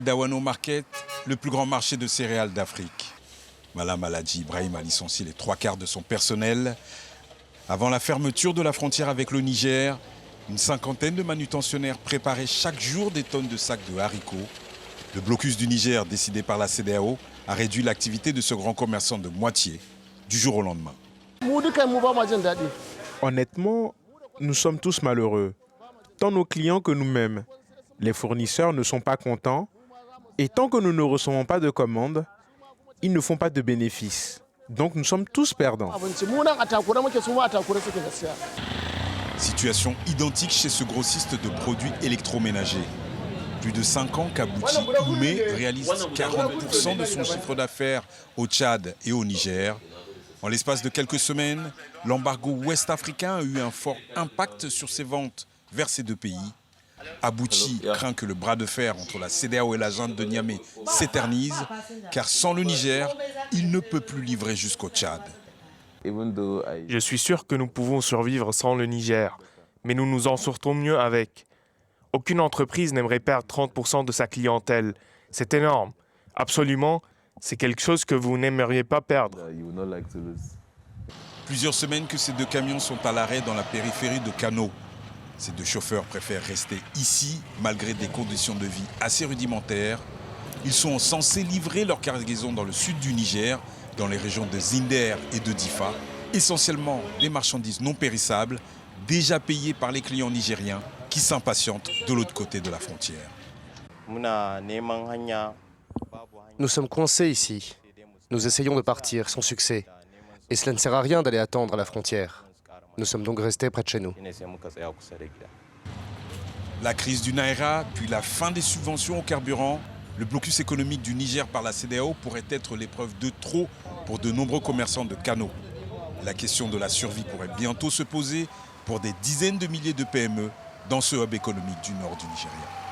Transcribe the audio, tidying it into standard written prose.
Dawanau Market, le plus grand marché de céréales d'Afrique. Malam Aladji Ibrahim a licencié les 3/4 de son personnel. Avant la fermeture de la frontière avec le Niger, une cinquantaine de manutentionnaires préparaient chaque jour des tonnes de sacs de haricots. Le blocus du Niger, décidé par la CEDEAO, a réduit l'activité de ce grand commerçant de moitié, du jour au lendemain. Honnêtement, nous sommes tous malheureux, tant nos clients que nous-mêmes. Les fournisseurs ne sont pas contents et tant que nous ne recevons pas de commandes, ils ne font pas de bénéfices. Donc nous sommes tous perdants. Situation identique chez ce grossiste de produits électroménagers. Plus de 5 ans qu'Abouti Oumé réalise 40% de son chiffre d'affaires au Tchad et au Niger. En l'espace de quelques semaines, l'embargo ouest-africain a eu un fort impact sur ses ventes vers ces deux pays. Abouti craint que le bras de fer entre la CEDEAO et la junte de Niamey s'éternise, car sans le Niger, il ne peut plus livrer jusqu'au Tchad. Je suis sûr que nous pouvons survivre sans le Niger, mais nous nous en sortons mieux avec. Aucune entreprise n'aimerait perdre 30% de sa clientèle. C'est énorme. Absolument, c'est quelque chose que vous n'aimeriez pas perdre. Plusieurs semaines que ces deux camions sont à l'arrêt dans la périphérie de Kano. Ces deux chauffeurs préfèrent rester ici, malgré des conditions de vie assez rudimentaires. Ils sont censés livrer leur cargaison dans le sud du Niger, dans les régions de Zinder et de Difa, essentiellement des marchandises non périssables, déjà payées par les clients nigériens qui s'impatientent de l'autre côté de la frontière. Nous sommes coincés ici. Nous essayons de partir sans succès. Et cela ne sert à rien d'aller attendre à la frontière. Nous sommes donc restés près de chez nous. La crise du Naira, puis la fin des subventions au carburant, le blocus économique du Niger par la CEDEAO pourrait être l'épreuve de trop pour de nombreux commerçants de Kano. La question de la survie pourrait bientôt se poser pour des dizaines de milliers de PME dans ce hub économique du nord du Nigeria.